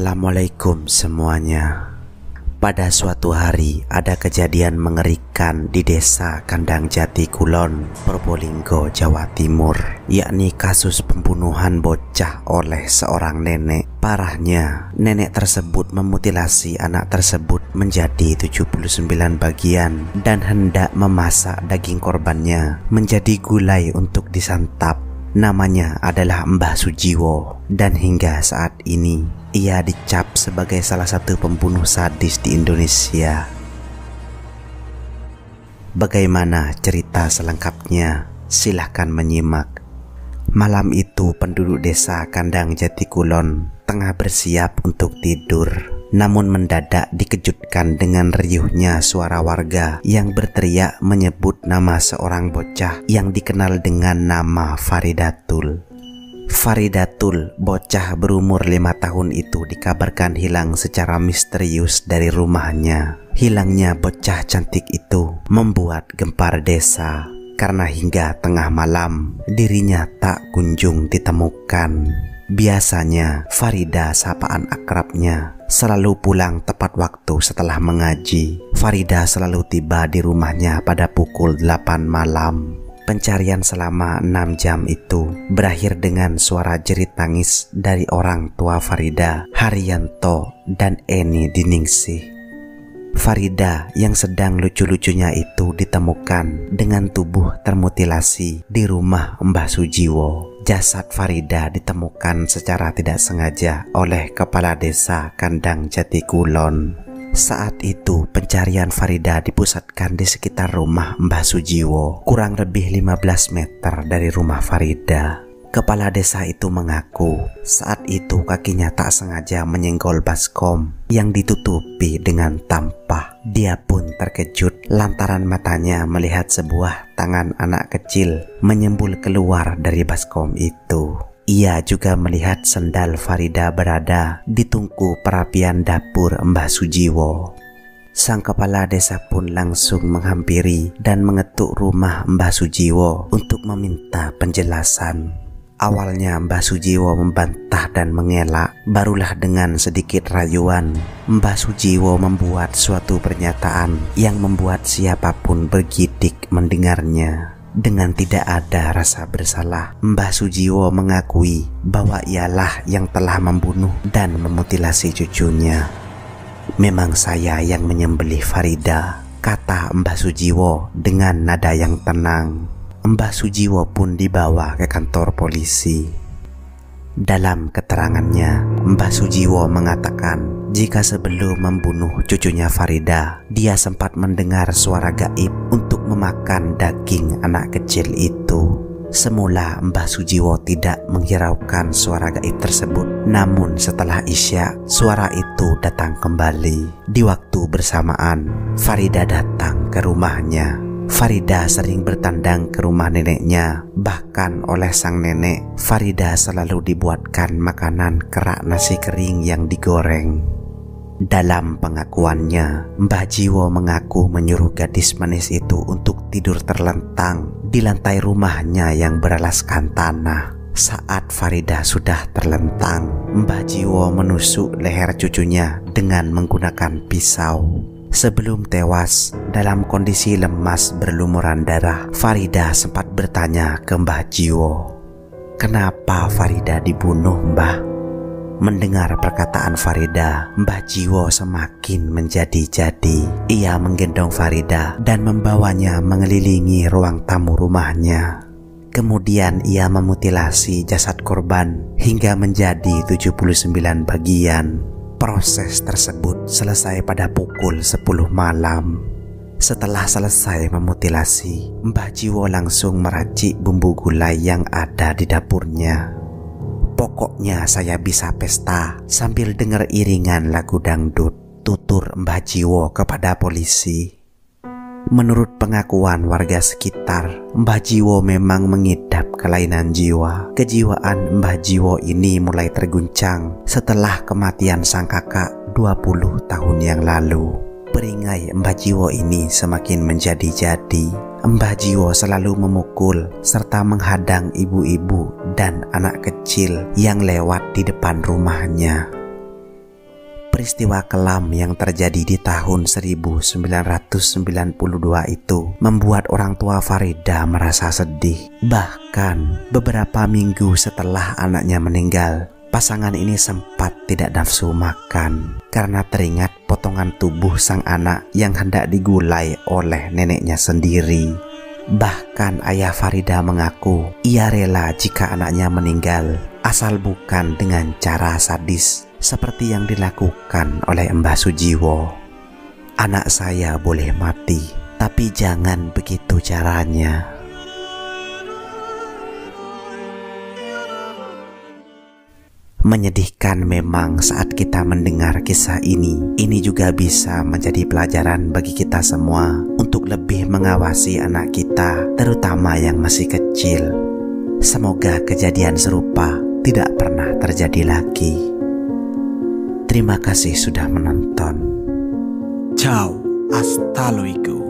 Assalamualaikum semuanya. Pada suatu hari ada kejadian mengerikan di desa Kandang Jati Kulon, Probolinggo, Jawa Timur, yakni kasus pembunuhan bocah oleh seorang nenek. Parahnya, nenek tersebut memutilasi anak tersebut menjadi 79 bagian dan hendak memasak daging korbannya menjadi gulai untuk disantap. Namanya adalah Mbah Sujiwo, dan hingga saat ini ia dicap sebagai salah satu pembunuh sadis di Indonesia. Bagaimana cerita selengkapnya? Silahkan menyimak. Malam itu penduduk desa Kandang Jati Kulon tengah bersiap untuk tidur, namun mendadak dikejutkan dengan riuhnya suara warga yang berteriak menyebut nama seorang bocah yang dikenal dengan nama Faridatul. Faridatul, bocah berumur 5 tahun itu dikabarkan hilang secara misterius dari rumahnya. Hilangnya bocah cantik itu membuat gempar desa, karena hingga tengah malam dirinya tak kunjung ditemukan. Biasanya Farida, sapaan akrabnya, selalu pulang tepat waktu setelah mengaji. Farida selalu tiba di rumahnya pada pukul 8 malam. Pencarian selama 6 jam itu berakhir dengan suara jerit tangis dari orang tua Farida, Haryanto dan Eni Diningsih. Farida yang sedang lucu-lucunya itu ditemukan dengan tubuh termutilasi di rumah Mbah Sujiwo. Jasad Farida ditemukan secara tidak sengaja oleh kepala desa Kandang Jati Kulon. Saat itu pencarian Farida dipusatkan di sekitar rumah Mbah Sujiwo, kurang lebih 15 meter dari rumah Farida. Kepala desa itu mengaku saat itu kakinya tak sengaja menyenggol baskom yang ditutupi dengan tampah. Dia pun terkejut lantaran matanya melihat sebuah tangan anak kecil menyembul keluar dari baskom itu. Ia juga melihat sendal Farida berada di tungku perapian dapur Mbah Sujiwo. Sang kepala desa pun langsung menghampiri dan mengetuk rumah Mbah Sujiwo untuk meminta penjelasan. Awalnya Mbah Sujiwo membantah dan mengelak, barulah dengan sedikit rayuan Mbah Sujiwo membuat suatu pernyataan yang membuat siapapun bergidik mendengarnya. Dengan tidak ada rasa bersalah, Mbah Sujiwo mengakui bahwa ialah yang telah membunuh dan memutilasi cucunya. "Memang saya yang menyembelih Farida," kata Mbah Sujiwo dengan nada yang tenang. Mbah Sujiwo pun dibawa ke kantor polisi. Dalam keterangannya, Mbah Sujiwo mengatakan jika sebelum membunuh cucunya Farida, dia sempat mendengar suara gaib untuk memakan daging anak kecil itu. Semula Mbah Sujiwo tidak menghiraukan suara gaib tersebut, namun setelah Isya, suara itu datang kembali. Di waktu bersamaan, Farida datang ke rumahnya. Farida sering bertandang ke rumah neneknya. Bahkan oleh sang nenek, Farida selalu dibuatkan makanan kerak nasi kering yang digoreng. Dalam pengakuannya, Mbah Jiwo mengaku menyuruh gadis manis itu untuk tidur terlentang di lantai rumahnya yang beralaskan tanah. Saat Farida sudah terlentang, Mbah Jiwo menusuk leher cucunya dengan menggunakan pisau. Sebelum tewas dalam kondisi lemas berlumuran darah, Farida sempat bertanya ke Mbah Jiwo, "Kenapa Farida dibunuh, Mbah?" Mendengar perkataan Farida, Mbah Jiwo semakin menjadi-jadi. Ia menggendong Farida dan membawanya mengelilingi ruang tamu rumahnya. Kemudian ia memutilasi jasad korban hingga menjadi 79 bagian. Proses tersebut selesai pada pukul 10 malam. Setelah selesai memutilasi, Mbah Jiwo langsung meracik bumbu gulai yang ada di dapurnya. "Pokoknya saya bisa pesta sambil dengar iringan lagu dangdut," tutur Mbah Jiwo kepada polisi. Menurut pengakuan warga sekitar, Mbah Jiwo memang mengidap kelainan jiwa. Kejiwaan Mbah Jiwo ini mulai terguncang setelah kematian sang kakak 20 tahun yang lalu. Peringai Mbah Jiwo ini semakin menjadi-jadi. Mbah Jiwo selalu memukul serta menghadang ibu-ibu dan anak kecil yang lewat di depan rumahnya. Peristiwa kelam yang terjadi di tahun 1992 itu membuat orang tua Farida merasa sedih. Bahkan beberapa minggu setelah anaknya meninggal, pasangan ini sempat tidak nafsu makan karena teringat potongan tubuh sang anak yang hendak digulai oleh neneknya sendiri. Bahkan ayah Farida mengaku ia rela jika anaknya meninggal, asal bukan dengan cara sadis seperti yang dilakukan oleh Mbah Sujiwo. Anak saya boleh mati, tapi jangan begitu caranya. Menyedihkan memang saat kita mendengar kisah ini. Ini juga bisa menjadi pelajaran bagi kita semua untuk lebih mengawasi anak kita, terutama yang masih kecil. Semoga kejadian serupa tidak pernah terjadi lagi. Terima kasih sudah menonton. Ciao, hasta luego.